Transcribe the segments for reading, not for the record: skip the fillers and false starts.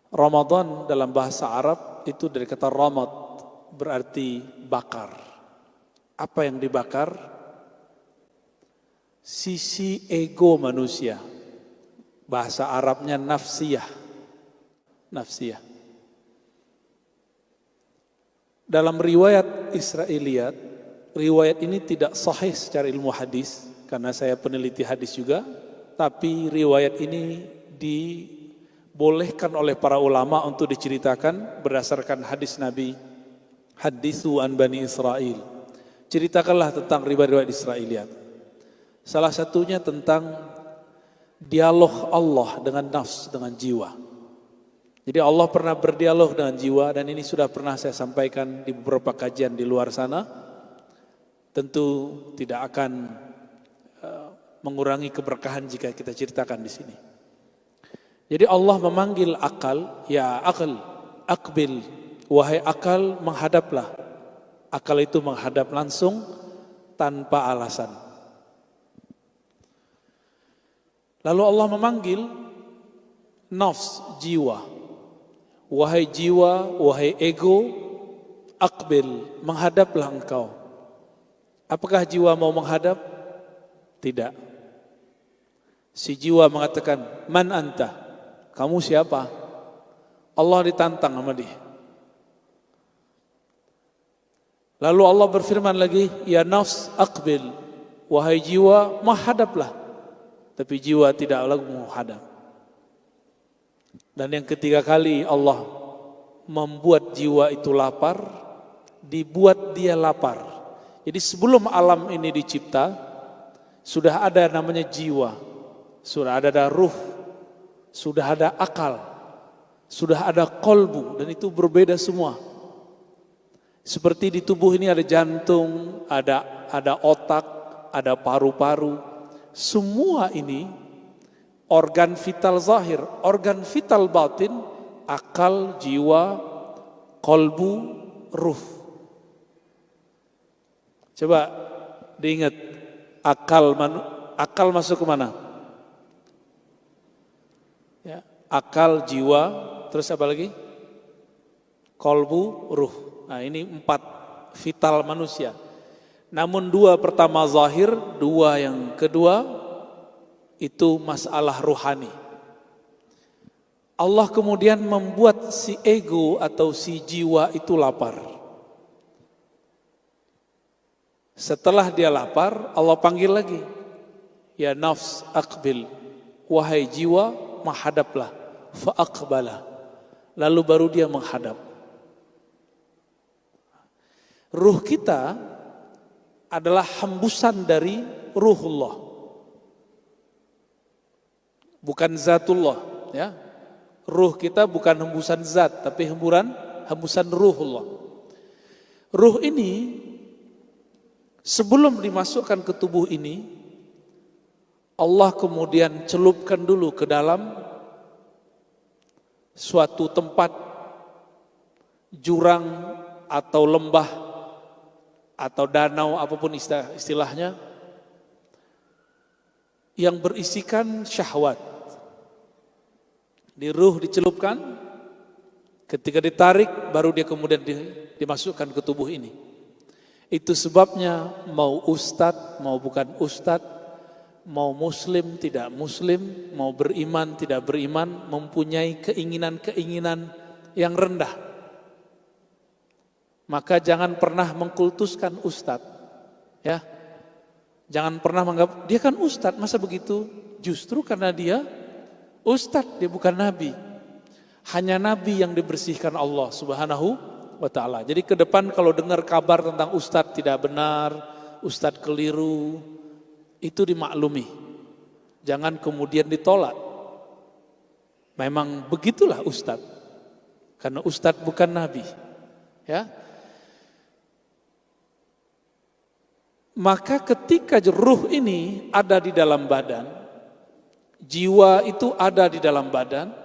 Ramadan dalam bahasa Arab itu dari kata ramad, berarti bakar. Apa yang dibakar? Sisi ego manusia. Bahasa Arabnya nafsiyah. Nafsiyah. Dalam riwayat Israiliyat, riwayat ini tidak sahih secara ilmu hadis, karena saya peneliti hadis juga, tapi riwayat ini dibolehkan oleh para ulama untuk diceritakan berdasarkan hadis Nabi, hadithu an Bani Israel. Ceritakanlah tentang riwayat-riwayat Israiliyat. Salah satunya tentang dialog Allah dengan nafs, dengan jiwa. Jadi Allah pernah berdialog dengan jiwa, dan ini sudah pernah saya sampaikan di beberapa kajian di luar sana. Tentu tidak akan mengurangi keberkahan jika kita ceritakan di sini. Jadi Allah memanggil akal, ya akal, akbil, wahai akal, menghadaplah. Akal itu menghadap langsung tanpa alasan. Lalu Allah memanggil nafs, jiwa. Wahai jiwa, wahai ego, akbil, menghadaplah engkau. Apakah jiwa mau menghadap? Tidak. Si jiwa mengatakan, man anta? Kamu siapa? Allah ditantang sama dia. Lalu Allah berfirman lagi, ya nafs akbil, wahai jiwa, menghadaplah. Tapi jiwa tidak lagi menghadap. Dan yang ketiga kali Allah membuat jiwa itu lapar, dibuat dia lapar. Jadi sebelum alam ini dicipta, sudah ada namanya jiwa, sudah ada ruh, sudah ada akal, sudah ada kolbu, dan itu berbeda semua. Seperti di tubuh ini ada jantung, ada otak, ada paru-paru. Semua ini organ vital zahir, organ vital batin, akal, jiwa, kolbu, ruh. Coba diingat, akal masuk ke mana? Ya, akal, jiwa, terus apa lagi? Kolbu, ruh. Nah, ini 4 vital manusia. Namun 2 pertama zahir, 2 yang kedua itu masalah ruhani. Allah kemudian membuat si ego atau si jiwa itu lapar. Setelah dia lapar, Allah panggil lagi, ya nafs aqbil, wahai jiwa, menghadaplah. Fa'aqbala, lalu baru dia menghadap. Ruh kita adalah hembusan dari ruhullah, bukan zatullah, ya. Ruh kita bukan hembusan zat, tapi hembusan ruhullah. Ruh ini sebelum dimasukkan ke tubuh ini, Allah kemudian celupkan dulu ke dalam suatu tempat, jurang atau lembah atau danau, apapun istilahnya, yang berisikan syahwat. Di ruh dicelupkan, ketika ditarik baru dia kemudian dimasukkan ke tubuh ini. Itu sebabnya mau ustadz, mau bukan ustadz, mau muslim, tidak muslim, mau beriman, tidak beriman, mempunyai keinginan-keinginan yang rendah. Maka jangan pernah mengkultuskan ustadz, ya. Jangan pernah menganggap dia kan ustadz, masa begitu? Justru karena dia ustadz, dia bukan nabi. Hanya nabi yang dibersihkan Allah Subhanahu wa ta'ala. Jadi ke depan kalau dengar kabar tentang ustadz tidak benar, ustadz keliru, itu dimaklumi. Jangan kemudian ditolak. Memang begitulah ustadz. Karena ustadz bukan nabi. Ya. Maka ketika ruh ini ada di dalam badan, jiwa itu ada di dalam badan,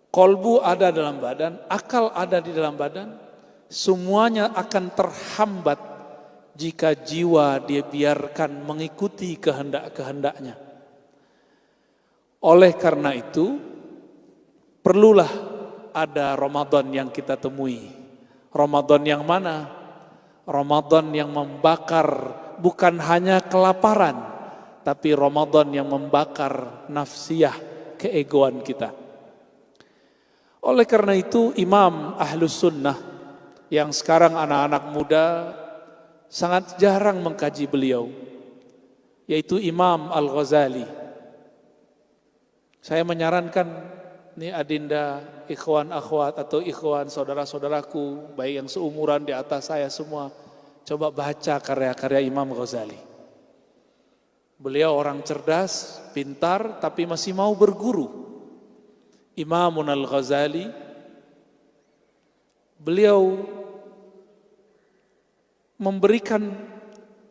kolbu ada dalam badan, akal ada di dalam badan, semuanya akan terhambat jika jiwa dia biarkan mengikuti kehendak-kehendaknya. Oleh karena itu, perlulah ada Ramadan yang kita temui. Ramadan yang mana? Ramadan yang membakar bukan hanya kelaparan, tapi Ramadan yang membakar nafsiyah, keegoan kita. Oleh karena itu Imam Ahlus Sunnah yang sekarang anak-anak muda sangat jarang mengkaji beliau, yaitu Imam Al-Ghazali. Saya menyarankan nih adinda, ikhwan akhwat atau ikhwan saudara-saudaraku, baik yang seumuran di atas saya semua, coba baca karya-karya Imam Ghazali. Beliau orang cerdas, pintar, tapi masih mau berguru. Imamun Al-Ghazali, beliau memberikan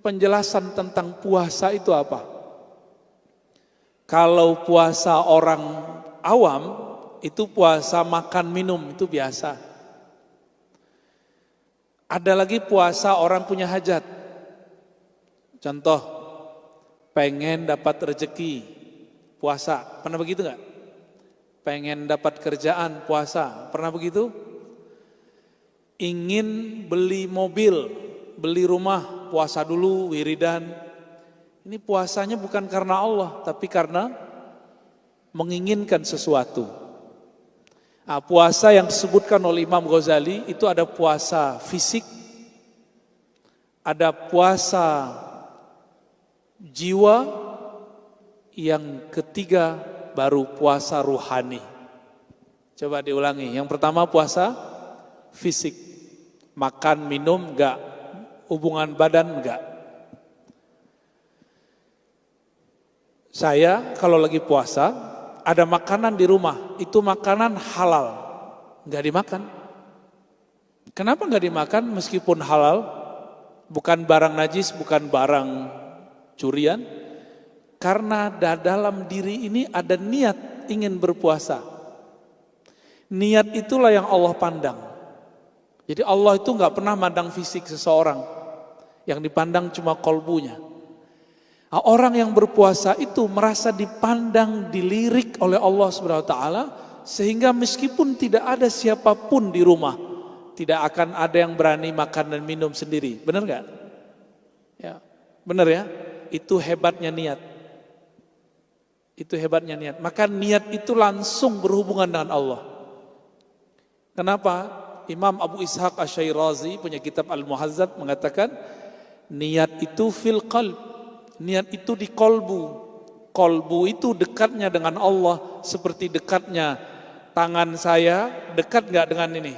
penjelasan tentang puasa itu apa. Kalau puasa orang awam, itu puasa makan minum, itu biasa. Ada lagi puasa orang punya hajat. Contoh, pengen dapat rezeki, puasa. Pernah begitu enggak? Pengen dapat kerjaan, puasa. Pernah begitu? Ingin beli mobil, beli rumah, puasa dulu, wiridan. Ini puasanya bukan karena Allah, tapi karena menginginkan sesuatu. Nah, puasa yang disebutkan oleh Imam Ghazali itu ada puasa fisik, ada puasa jiwa, yang ketiga baru puasa ruhani. Coba diulangi. Yang pertama puasa fisik, makan minum enggak, hubungan badan enggak. Saya kalau lagi puasa, ada makanan di rumah, itu makanan halal, nggak dimakan. Kenapa nggak dimakan meskipun halal? Bukan barang najis, bukan barang curian. Karena dalam diri ini ada niat ingin berpuasa. Niat itulah yang Allah pandang. Jadi Allah itu nggak pernah mandang fisik seseorang, yang dipandang cuma kolbunya. Nah, orang yang berpuasa itu merasa dipandang, dilirik oleh Allah SWT, sehingga meskipun tidak ada siapapun di rumah, tidak akan ada yang berani makan dan minum sendiri. Benar gak? Ya, benar ya? Itu hebatnya niat. Itu hebatnya niat. Maka niat itu langsung berhubungan dengan Allah. Kenapa? Imam Abu Ishaq Asy-Syairazi punya kitab Al-Muhazzab mengatakan, niat itu fil qalb. Niat itu di kolbu. Kolbu itu dekatnya dengan Allah seperti dekatnya tangan saya. Dekat gak dengan ini?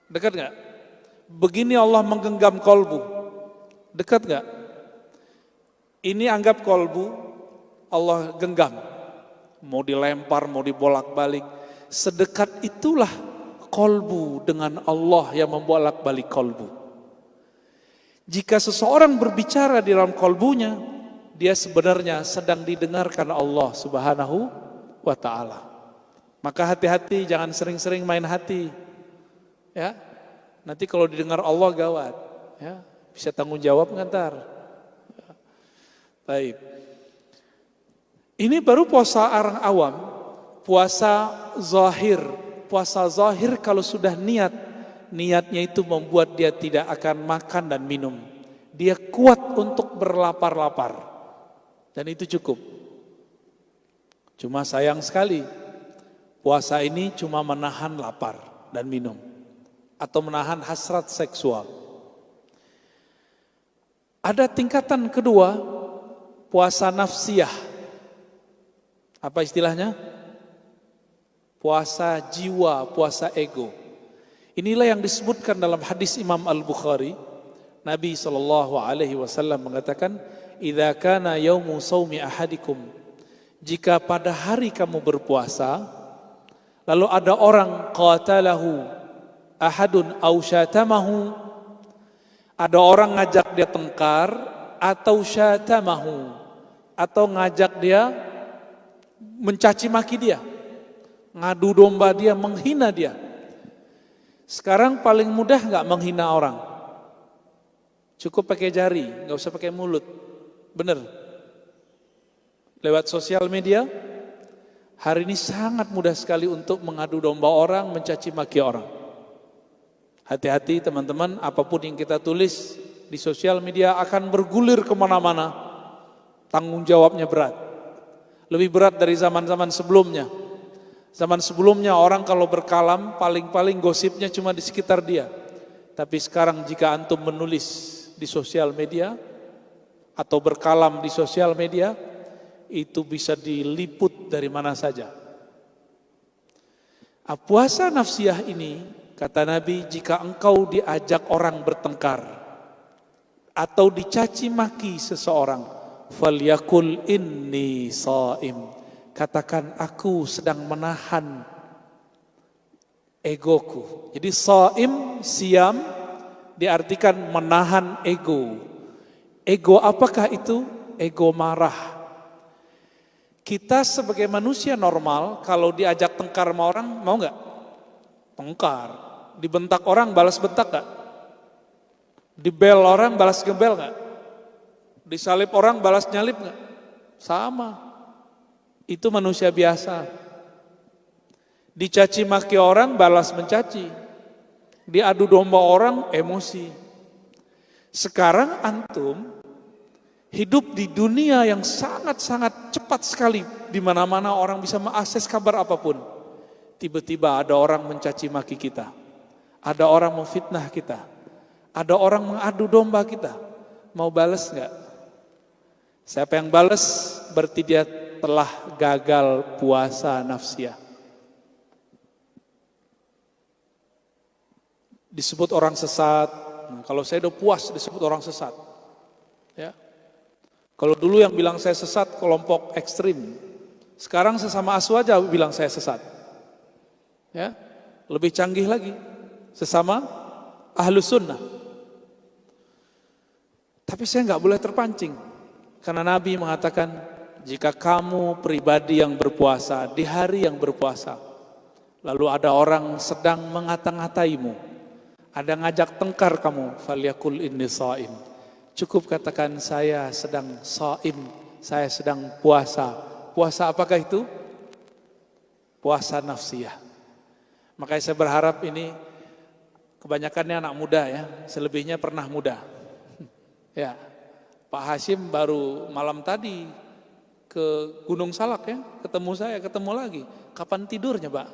Dekat gak? Begini Allah menggenggam kolbu. Dekat gak? Ini anggap kolbu, Allah genggam. Mau dilempar, mau dibolak-balik. Sedekat itulah kolbu dengan Allah yang membolak-balik kolbu. Jika seseorang berbicara di dalam kolbunya, dia sebenarnya sedang didengarkan Allah Subhanahu wa ta'ala. Maka hati-hati, jangan sering-sering main hati. Ya, nanti kalau didengar Allah gawat. Ya, bisa tanggung jawab ngantar. Baik. Ini baru puasa orang awam, puasa zahir. Puasa zahir kalau sudah niatnya itu membuat dia tidak akan makan dan minum. Dia kuat untuk berlapar-lapar. Dan itu cukup. Cuma sayang sekali, puasa ini cuma menahan lapar dan minum. Atau menahan hasrat seksual. Ada tingkatan kedua, puasa nafsiyah. Apa istilahnya? Puasa jiwa, puasa ego. Inilah yang disebutkan dalam hadis Imam Al-Bukhari. Nabi SAW mengatakan, "Idza kana yaumu shaumi ahadikum." Jika pada hari kamu berpuasa, lalu ada orang qatalahu ahadun aw syatamahu, ada orang ngajak dia tengkar atau syatamahu, atau ngajak dia mencaci maki dia, ngadu domba dia, menghina dia. Sekarang paling mudah nggak menghina orang? Cukup pakai jari, nggak usah pakai mulut. Bener? Lewat sosial media, Hari ini sangat mudah sekali untuk mengadu domba orang, mencaci maki orang. Hati-hati teman-teman, apapun yang kita tulis di sosial media akan bergulir kemana-mana. Tanggung jawabnya berat. Lebih berat dari zaman-zaman sebelumnya. Zaman sebelumnya orang kalau berkalam paling-paling gosipnya cuma di sekitar dia. Tapi sekarang jika antum menulis di sosial media atau berkalam di sosial media, itu bisa diliput dari mana saja. Puasa nafsiyah ini, kata Nabi, jika engkau diajak orang bertengkar atau dicaci maki seseorang, falyakul inni shaim. Katakan aku sedang menahan egoku. Jadi shaim, siam diartikan menahan ego. Ego apakah itu? Ego marah. Kita sebagai manusia normal, kalau diajak tengkar sama orang, mau nggak? Tengkar. Dibentak orang, balas bentak nggak? Dibel orang, balas gebel nggak? Disalip orang, balas nyalip nggak? Sama. Itu manusia biasa. Dicaci maki orang, balas mencaci. Diadu domba orang, emosi. Sekarang antum hidup di dunia yang sangat-sangat cepat sekali, di mana-mana orang bisa mengakses kabar apapun. Tiba-tiba ada orang mencaci maki kita, ada orang memfitnah kita, ada orang mengadu domba kita. Mau balas nggak? Siapa yang balas berarti dia telah gagal puasa nafsiyah. Disebut orang sesat. Nah, kalau saya udah puas disebut orang sesat, ya. Kalau dulu yang bilang saya sesat kelompok ekstrim, sekarang sesama asu aja bilang saya sesat. Ya, lebih canggih lagi, sesama ahlus sunnah. Tapi saya nggak boleh terpancing, karena Nabi mengatakan, jika kamu pribadi yang berpuasa di hari yang berpuasa, lalu ada orang sedang mengata-ngataimu, ada ngajak tengkar kamu, falyakul inni shaim. Cukup katakan saya sedang shaim, saya sedang puasa. Puasa apakah itu? Puasa nafsiyah. Makanya saya berharap ini kebanyakannya anak muda ya, selebihnya pernah muda. Ya, Pak Hashim baru malam tadi ke Gunung Salak ya, ketemu saya, ketemu lagi. Kapan tidurnya, Pak?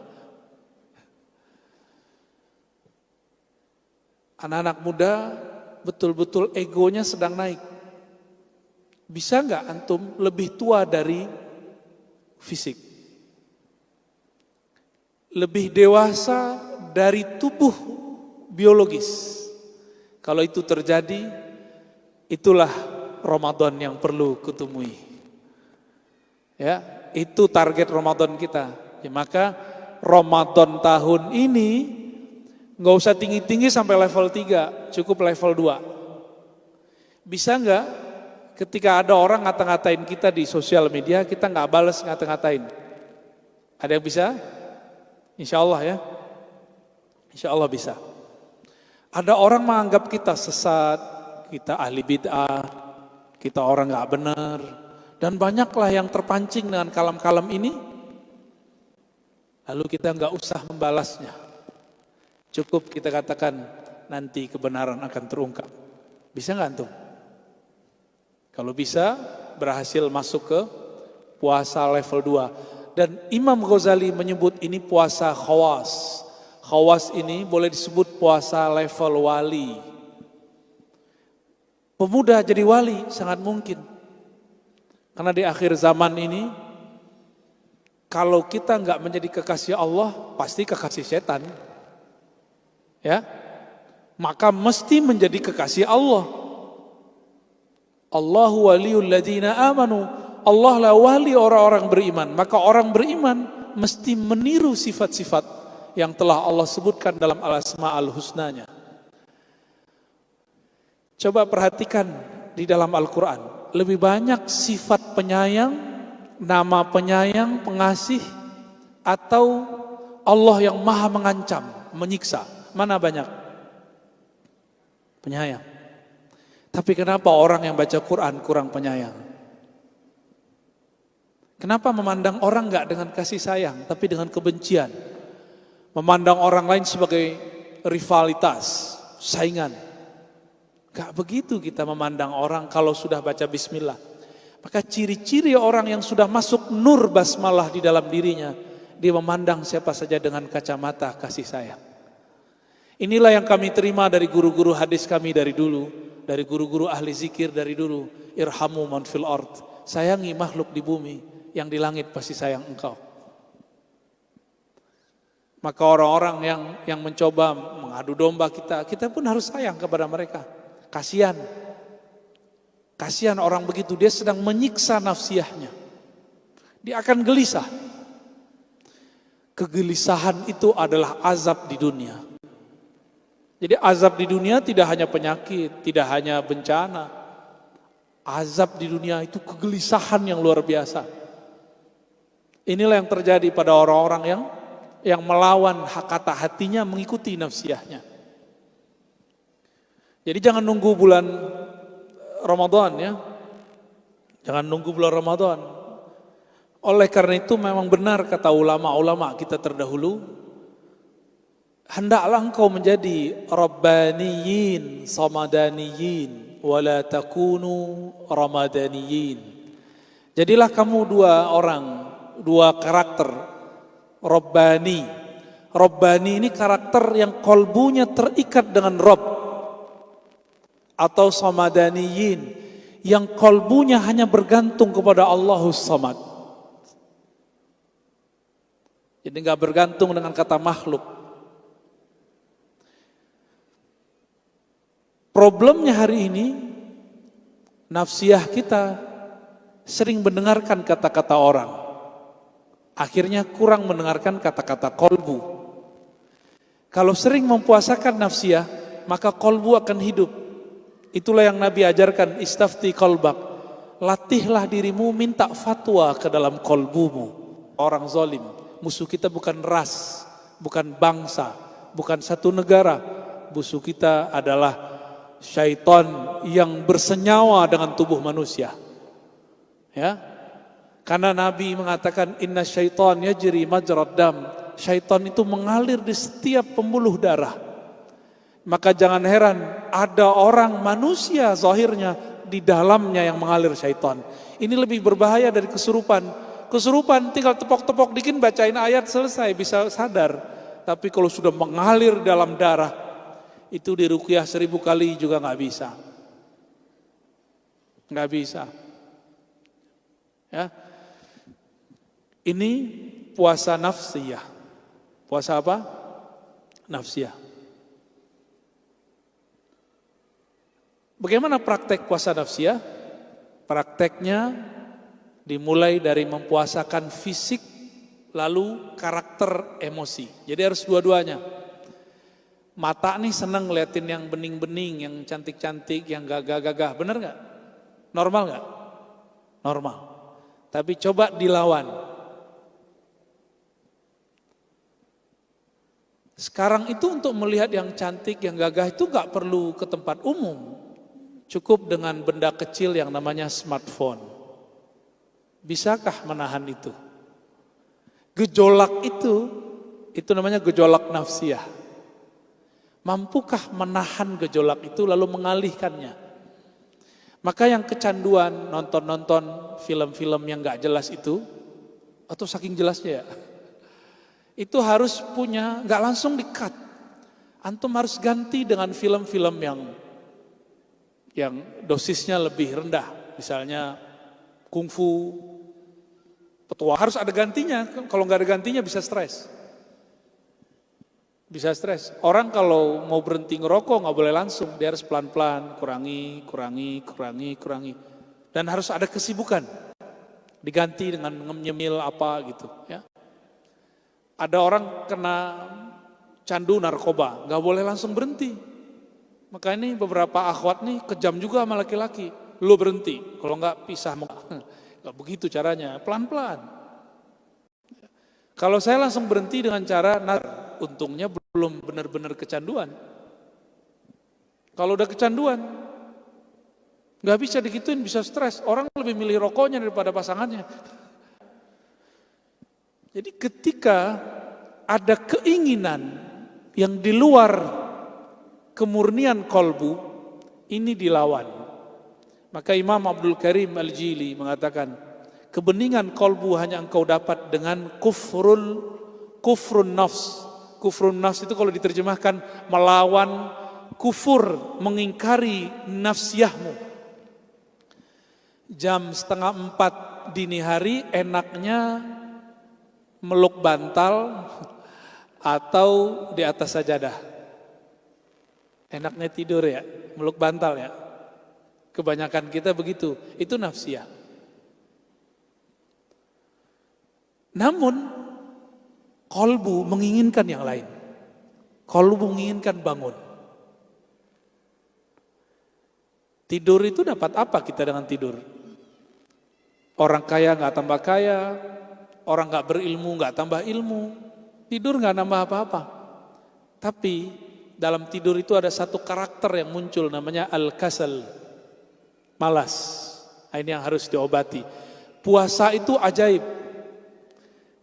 Anak-anak muda betul-betul egonya sedang naik. Bisa nggak antum lebih tua dari fisik? Lebih dewasa dari tubuh biologis. Kalau itu terjadi, itulah Ramadan yang perlu kutemui. Ya, itu target Ramadan kita. Ya, maka Ramadan tahun ini nggak usah tinggi-tinggi sampai level 3, cukup level 2. Bisa nggak ketika ada orang ngata-ngatain kita di sosial media, kita nggak balas ngata-ngatain? Ada yang bisa? Insya Allah ya. Insya Allah bisa. Ada orang menganggap kita sesat, kita ahli bid'ah, kita orang nggak benar, dan banyaklah yang terpancing dengan kalam-kalam ini. Lalu kita nggak usah membalasnya. Cukup kita katakan nanti kebenaran akan terungkap. Bisa nggak antum? Kalau bisa, berhasil masuk ke puasa level 2. Dan Imam Ghazali menyebut ini puasa khawas. Khawas ini boleh disebut puasa level wali. Pemuda jadi wali sangat mungkin. Karena di akhir zaman ini, kalau kita nggak menjadi kekasih Allah, pasti kekasih setan. Ya, maka mesti menjadi kekasih Allah. Allahu waliyul ladzina amanu. Allah lah wali orang-orang beriman. Maka orang beriman mesti meniru sifat-sifat yang telah Allah sebutkan dalam al-asma'ul husnanya. Coba perhatikan di dalam Al-Quran. Lebih banyak sifat penyayang, nama penyayang, pengasih, atau Allah yang maha mengancam, menyiksa. Mana banyak? Penyayang. Tapi kenapa orang yang baca Quran kurang penyayang? Kenapa memandang orang enggak dengan kasih sayang, tapi dengan kebencian? Memandang orang lain sebagai rivalitas, saingan. Enggak begitu kita memandang orang kalau sudah baca bismillah. Maka ciri-ciri orang yang sudah masuk nur basmalah di dalam dirinya, dia memandang siapa saja dengan kacamata kasih sayang. Inilah yang kami terima dari guru-guru hadis kami dari dulu, dari guru-guru ahli zikir dari dulu. Irhamu man fil ard, sayangi makhluk di bumi, yang di langit pasti sayang engkau. Maka orang-orang yang mencoba mengadu domba kita pun harus sayang kepada mereka. Kasihan orang begitu, dia sedang menyiksa nafsiyahnya. Dia akan gelisah. Kegelisahan itu adalah azab di dunia. Jadi azab di dunia tidak hanya penyakit, tidak hanya bencana. Azab di dunia itu kegelisahan yang luar biasa. Inilah yang terjadi pada orang-orang yang melawan kata hatinya, mengikuti nafsiyahnya. Jadi jangan nunggu bulan Ramadan ya. Jangan nunggu bulan Ramadan. Oleh karena itu memang benar kata ulama-ulama kita terdahulu, hendaklah engkau menjadi rabbaniyin, samadaniyin, wala takunu ramadaniyin. Jadilah kamu dua karakter. Rabbani. Rabbani ini karakter yang kolbunya terikat dengan Rabb. Atau samadaniyin, yang kolbunya hanya bergantung kepada Allahus Samad. Jadi enggak bergantung dengan kata makhluk. Problemnya hari ini, nafsiyah kita sering mendengarkan kata-kata orang. Akhirnya kurang mendengarkan kata-kata kolbu. Kalau sering mempuasakan nafsiyah, maka kolbu akan hidup. Itulah yang Nabi ajarkan, istafti kolbak. Latihlah dirimu, minta fatwa ke dalam kolbumu. Orang zalim, musuh kita bukan ras, bukan bangsa, bukan satu negara. Musuh kita adalah syaitan yang bersenyawa dengan tubuh manusia. Ya. Karena Nabi mengatakan inna syaitan yajri majrad dam. Syaitan itu mengalir di setiap pembuluh darah. Maka jangan heran ada orang manusia zahirnya di dalamnya yang mengalir syaitan. Ini lebih berbahaya dari kesurupan. Kesurupan tinggal tepok-tepok dikit bacain ayat selesai bisa sadar. Tapi kalau sudah mengalir dalam darah, itu diruqyah 1000 kali juga nggak bisa. Nggak bisa. Ya. Ini puasa nafsiyah. Puasa apa? Nafsiyah. Bagaimana praktek puasa nafsiyah? Prakteknya dimulai dari mempuasakan fisik, lalu karakter emosi. Jadi harus dua-duanya. Mata nih senang ngeliatin yang bening-bening, yang cantik-cantik, yang gagah-gagah. Bener gak? Normal gak? Normal. Tapi coba dilawan. Sekarang itu untuk melihat yang cantik, yang gagah itu gak perlu ke tempat umum. Cukup dengan benda kecil yang namanya smartphone. Bisakah menahan itu? Gejolak itu namanya gejolak nafsiyah. Mampukah menahan gejolak itu lalu mengalihkannya? Maka yang kecanduan nonton-nonton film-film yang gak jelas itu, atau saking jelasnya ya, itu harus punya, gak langsung di-cut. Antum harus ganti dengan film-film yang dosisnya lebih rendah. Misalnya kungfu, petualangan, harus ada gantinya. Kalau gak ada gantinya bisa stres. Bisa stres. Orang kalau mau berhenti ngerokok gak boleh langsung. Dia harus pelan-pelan, kurangi. Dan harus ada kesibukan. Diganti dengan nyemil apa gitu ya. Ada orang kena candu narkoba, gak boleh langsung berhenti. Maka ini beberapa akhwat nih kejam juga sama laki-laki. Lo berhenti, kalau gak pisah. Gak begitu caranya, pelan-pelan. Kalau saya langsung berhenti dengan cara, untungnya belum benar-benar kecanduan. Kalau udah kecanduan, gak bisa digituin, bisa stres. Orang lebih milih rokoknya daripada pasangannya. Jadi ketika ada keinginan yang di luar kemurnian kolbu, ini dilawan. Maka Imam Abdul Karim Al-Jili mengatakan, kebeningan kolbu hanya engkau dapat dengan kufrun nafs. Kufrun nafs itu kalau diterjemahkan melawan kufur, mengingkari nafsiyahmu. Jam 3:30 dini hari enaknya meluk bantal atau di atas sajadah. Enaknya tidur ya, meluk bantal ya. Kebanyakan kita begitu, itu nafsiyah. Namun kolbu menginginkan yang lain. Kolbu menginginkan bangun. Tidur itu dapat apa kita dengan tidur? Orang kaya nggak tambah kaya, orang nggak berilmu nggak tambah ilmu, tidur nggak nambah apa-apa. Tapi dalam tidur itu ada satu karakter yang muncul namanya al-kasal, malas. Ini yang harus diobati. Puasa itu ajaib.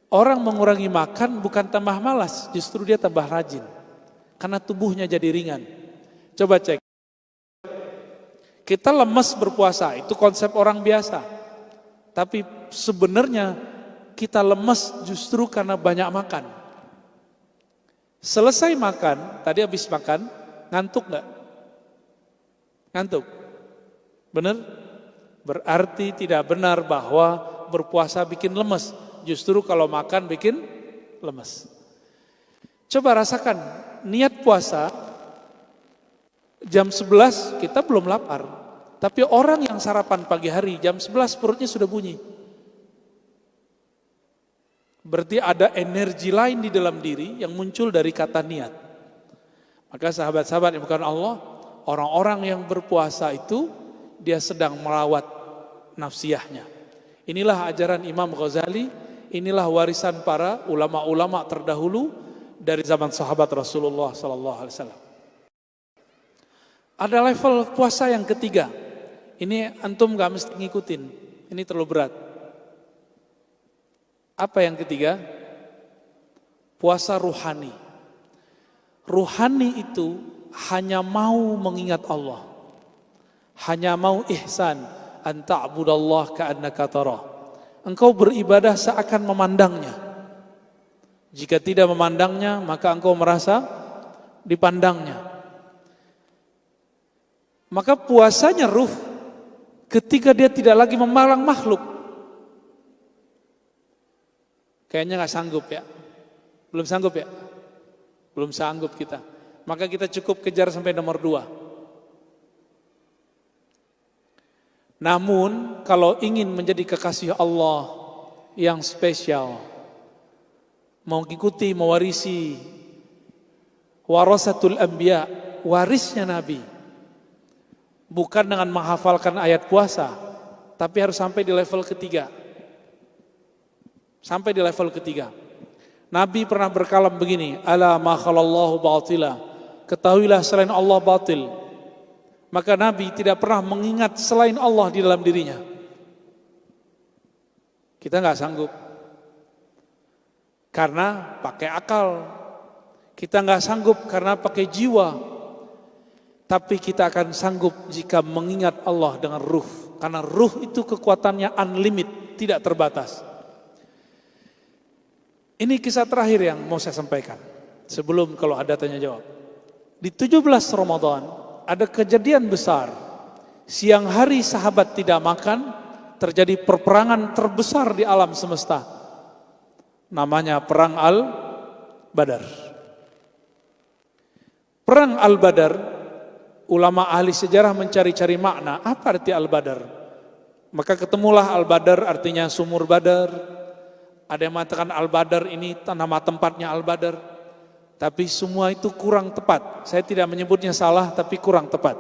Orang mengurangi makan bukan tambah malas, justru dia tambah rajin. Karena tubuhnya jadi ringan. Coba cek. Kita lemes berpuasa, itu konsep orang biasa. Tapi sebenarnya kita lemes justru karena banyak makan. Selesai makan, tadi habis makan, ngantuk gak? Ngantuk? Benar? Berarti tidak benar bahwa berpuasa bikin lemes. Justru kalau makan bikin lemes. Coba rasakan, niat puasa, jam 11 kita belum lapar. Tapi orang yang sarapan pagi hari, jam 11 perutnya sudah bunyi. Berarti ada energi lain di dalam diri yang muncul dari kata niat. Maka sahabat-sahabat yang bukan Allah, orang-orang yang berpuasa itu dia sedang merawat nafsiyahnya. Inilah ajaran Imam Ghazali, inilah warisan para ulama-ulama terdahulu dari zaman sahabat Rasulullah SAW. Ada level puasa yang ketiga. Ini antum gak mesti ngikutin, ini terlalu berat. Apa yang ketiga? Puasa ruhani. Ruhani itu hanya mau mengingat Allah. Hanya mau ihsan, an ta'budallah ka'annaka tarah. Engkau beribadah seakan memandangnya. Jika tidak memandangnya, maka engkau merasa dipandangnya. Maka puasanya ruh ketika dia tidak lagi memandang makhluk. Kayaknya gak sanggup ya. Belum sanggup ya? Belum sanggup kita. Maka kita cukup kejar sampai nomor 2. Namun kalau ingin menjadi kekasih Allah yang spesial, mau ikuti, mewarisi warasatul anbiya, warisnya Nabi, bukan dengan menghafalkan ayat puasa, tapi harus sampai di level ketiga. Sampai di level ketiga. Nabi pernah berkalam begini, ala ma khalallahu batila, ketahuilah selain Allah batil. Maka Nabi tidak pernah mengingat selain Allah di dalam dirinya. Kita nggak sanggup. Karena pakai akal. Kita nggak sanggup karena pakai jiwa. Tapi kita akan sanggup jika mengingat Allah dengan ruh. Karena ruh itu kekuatannya unlimited, tidak terbatas. Ini kisah terakhir yang mau saya sampaikan. Sebelum kalau ada tanya jawab. Di 17 Ramadan ada kejadian besar. Siang hari sahabat tidak makan, terjadi perperangan terbesar di alam semesta. Namanya Perang Al-Badar. Perang Al-Badar, ulama ahli sejarah mencari-cari makna, apa arti Al-Badar? Maka ketemulah Al-Badar artinya sumur Badar. Ada yang mengatakan Al-Badar ini nama tempatnya Al-Badar. Tapi semua itu kurang tepat. Saya tidak menyebutnya salah, tapi kurang tepat.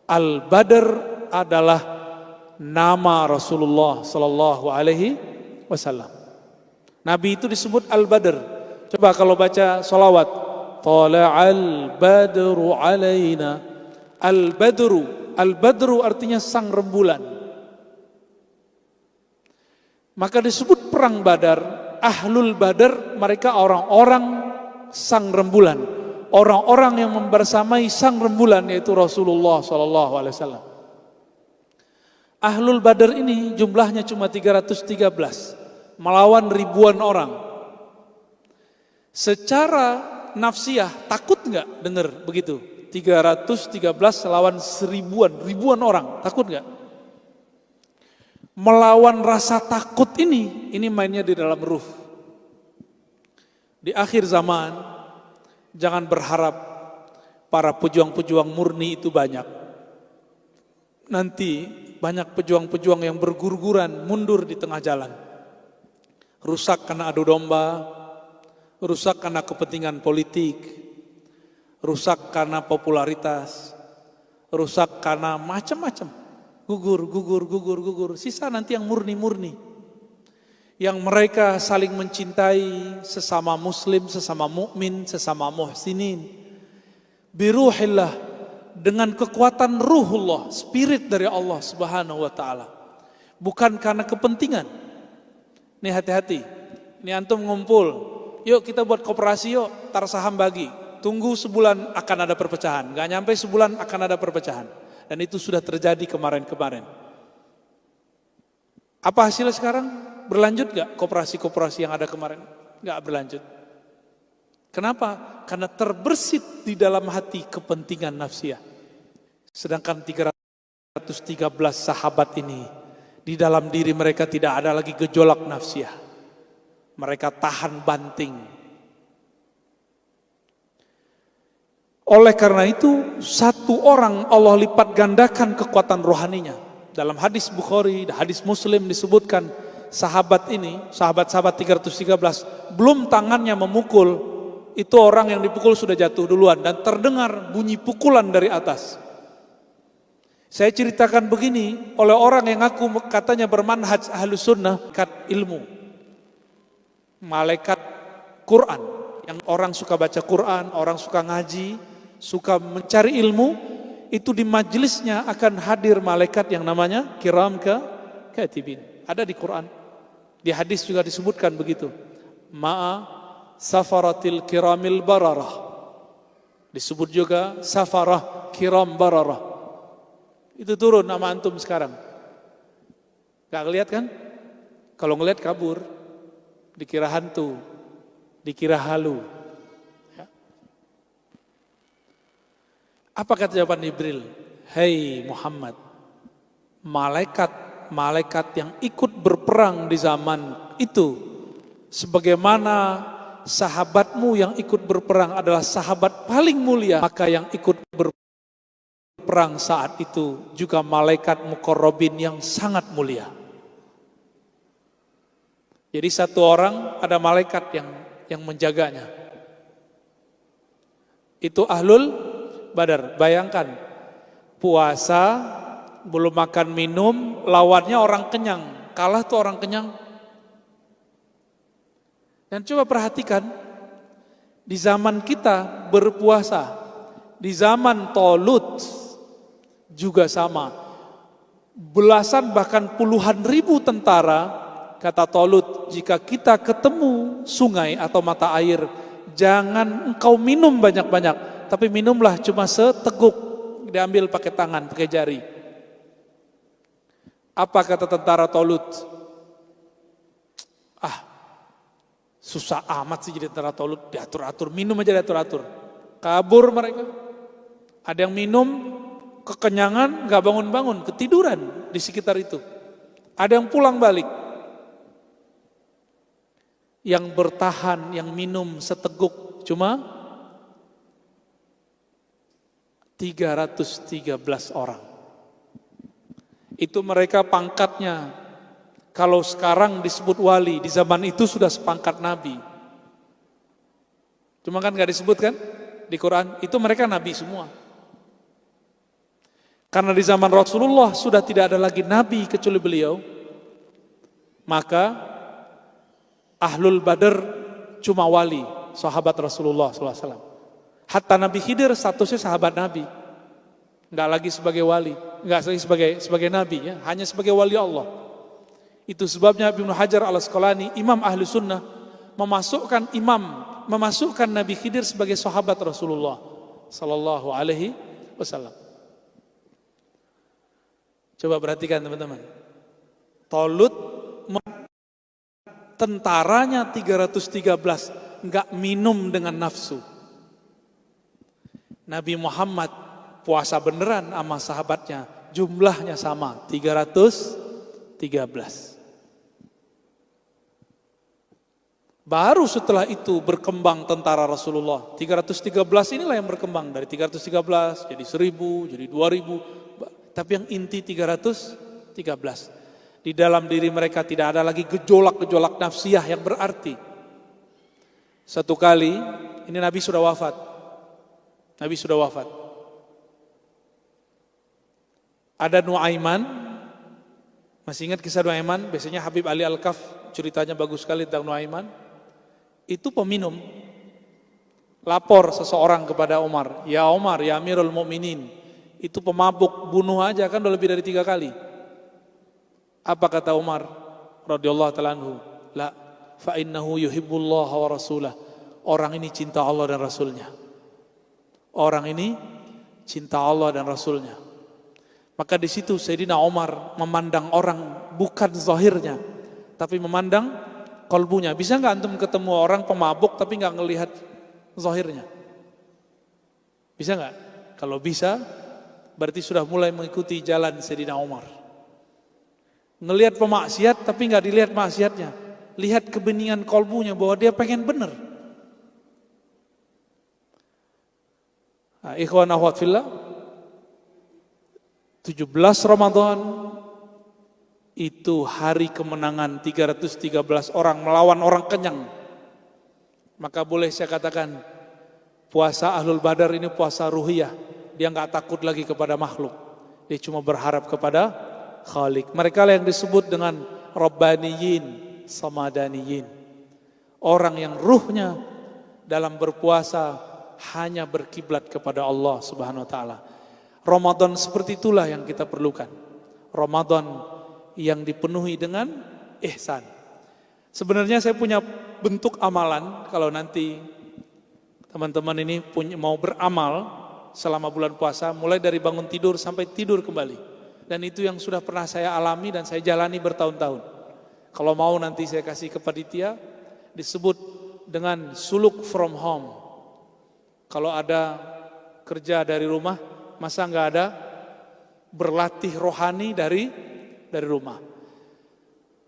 Al-Badar adalah nama Rasulullah Sallallahu Alaihi Wasallam. Nabi itu disebut Al-Badar. Coba kalau baca sholawat, Tala'al badru alaina. Al-Badru artinya sang rembulan. Maka disebut perang Badar Ahlul Badar mereka orang-orang sang rembulan, orang-orang yang membersamai sang rembulan yaitu Rasulullah SAW. Ahlul Badar ini jumlahnya cuma 313 melawan ribuan orang. Secara nafsiyah takut nggak dengar begitu? 313 lawan ribuan orang, takut nggak? Melawan rasa takut ini mainnya di dalam ruh. Di akhir zaman, jangan berharap para pejuang-pejuang murni itu banyak. Nanti banyak pejuang-pejuang yang berguguran mundur di tengah jalan. Rusak karena adu domba, rusak karena kepentingan politik, rusak karena popularitas, rusak karena macam-macam. Gugur. Sisa nanti yang murni-murni. Yang mereka saling mencintai sesama muslim, sesama mukmin, sesama muhsinin. Biruhillah, dengan kekuatan ruhullah, spirit dari Allah Subhanahu wa taala. Bukan karena kepentingan. Nih hati-hati. Ini antum ngumpul, yuk kita buat koperasi yuk, tar saham bagi. Tunggu sebulan akan ada perpecahan. Gak nyampe sebulan akan ada perpecahan. Dan itu sudah terjadi kemarin-kemarin. Apa hasilnya sekarang? Berlanjut gak koperasi-koperasi yang ada kemarin? Gak berlanjut. Kenapa? Karena terbersit di dalam hati kepentingan nafsiyah. Sedangkan 313 sahabat ini, di dalam diri mereka tidak ada lagi gejolak nafsiyah. Mereka tahan banting. Oleh karena itu, satu orang Allah lipat gandakan kekuatan rohaninya. Dalam hadis Bukhari, hadis Muslim disebutkan, sahabat ini, sahabat-sahabat 313, belum tangannya memukul, itu orang yang dipukul sudah jatuh duluan. Dan terdengar bunyi pukulan dari atas. Saya ceritakan begini, oleh orang yang aku katanya bermanhaj ahlus sunnah, kat ilmu. Malaikat Quran, yang orang suka baca Quran, orang suka ngaji, suka mencari ilmu, itu di majelisnya akan hadir malaikat yang namanya kiram katibin. Ada di Quran. Di hadis juga disebutkan begitu. Ma'a safaratil kiramil bararah. Disebut juga safarah kiram bararah. Itu turun nama antum sekarang. Gak ngeliat kan? Kalau ngeliat kabur. Dikira hantu. Dikira halu. Apa kata jawaban Jibril? Hei Muhammad, malaikat yang ikut berperang di zaman itu, sebagaimana sahabatmu yang ikut berperang adalah sahabat paling mulia, maka yang ikut berperang saat itu juga malaikat muqarrabin yang sangat mulia. Jadi satu orang ada malaikat yang menjaganya. Itu ahlul Badar. Bayangkan, puasa, belum makan minum, lawannya orang kenyang. Kalah tuh orang kenyang. Dan coba perhatikan, di zaman kita berpuasa, di zaman Talut juga sama. Belasan bahkan puluhan ribu tentara, kata Talut, jika kita ketemu sungai atau mata air, jangan engkau minum banyak-banyak. Tapi minumlah cuma seteguk, diambil pakai tangan, pakai jari. Apa kata tentara Talut? Susah amat sih jadi tentara Talut, diatur-atur, minum aja diatur-atur. Kabur mereka. Ada yang minum, kekenyangan, gak bangun-bangun, ketiduran di sekitar itu. Ada yang pulang balik. Yang bertahan, yang minum seteguk, cuma 313 orang. Itu mereka pangkatnya. Kalau sekarang disebut wali, di zaman itu sudah sepangkat nabi. Cuma kan gak disebut kan di Quran, itu mereka nabi semua. Karena di zaman Rasulullah sudah tidak ada lagi nabi kecuali beliau, maka Ahlul Badar cuma wali, sahabat Rasulullah SAW. Hatta Nabi Khidir statusnya sahabat Nabi, nggak lagi sebagai wali, nggak lagi sebagai nabi, ya, hanya sebagai wali Allah. Itu sebabnya Ibnu Hajar al-Asqalani, imam ahli sunnah, memasukkan Nabi Khidir sebagai sahabat Rasulullah sallallahu alaihi wasallam. Coba perhatikan teman-teman. Talut tentaranya 313 enggak minum dengan nafsu. Nabi Muhammad puasa beneran sama sahabatnya, jumlahnya sama 313. Baru setelah itu berkembang tentara Rasulullah. 313 inilah yang berkembang. Dari 313 jadi 1000, jadi 2000. Tapi yang inti 313. Di dalam diri mereka tidak ada lagi gejolak-gejolak nafsiyah yang berarti. Satu kali, ini Nabi sudah wafat. Nabi sudah wafat. Ada Nuaiman. Masih ingat kisah Nuaiman? Biasanya Habib Ali Al-Kaf ceritanya bagus sekali tentang Nuaiman. Itu peminum. Lapor seseorang kepada Umar, ya Umar, ya Amirul Mukminin, itu pemabuk, bunuh aja, kan udah lebih dari 3 kali. Apa kata Umar radhiyallahu ta'ala anhu? La, fa innahu yuhibbullah wa rasulah. Orang ini cinta Allah dan Rasulnya. Orang ini cinta Allah dan Rasulnya. Maka di situ Sayyidina Umar memandang orang bukan zahirnya, tapi memandang kalbunya. Bisa nggak antum ketemu orang pemabuk tapi nggak ngelihat zahirnya? Bisa nggak? Kalau bisa, berarti sudah mulai mengikuti jalan Sayyidina Umar. Ngelihat pemaksiat tapi nggak dilihat maksiatnya. Lihat kebeningan kalbunya bahwa dia pengen benar. Nah, ikhwan akhwat fillah, 17 Ramadan itu hari kemenangan 313 orang melawan orang kenyang. Maka boleh saya katakan puasa Ahlul Badar ini puasa ruhiyah. Dia enggak takut lagi kepada makhluk. Dia cuma berharap kepada Khalik. Mereka lah yang disebut dengan Rabbaniyin, Samadaniyin. Orang yang ruhnya dalam berpuasa hanya berkiblat kepada Allah Subhanahu wa taala. Ramadan seperti itulah yang kita perlukan. Ramadan yang dipenuhi dengan ihsan. Sebenarnya saya punya bentuk amalan kalau nanti teman-teman ini mau beramal selama bulan puasa, mulai dari bangun tidur sampai tidur kembali. Dan itu yang sudah pernah saya alami dan saya jalani bertahun-tahun. Kalau mau nanti saya kasih ke panitia, disebut dengan suluk from home. Kalau ada kerja dari rumah, masa nggak ada berlatih rohani dari rumah.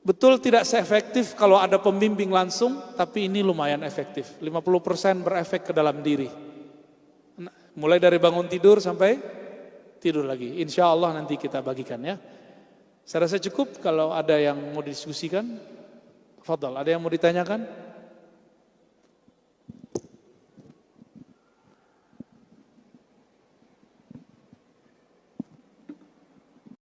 Betul tidak seefektif kalau ada pembimbing langsung, tapi ini lumayan efektif. 50% berefek ke dalam diri. Mulai dari bangun tidur sampai tidur lagi. Insya Allah nanti kita bagikan ya. Saya rasa cukup. Kalau ada yang mau didiskusikan, tafadhal. Ada yang mau ditanyakan?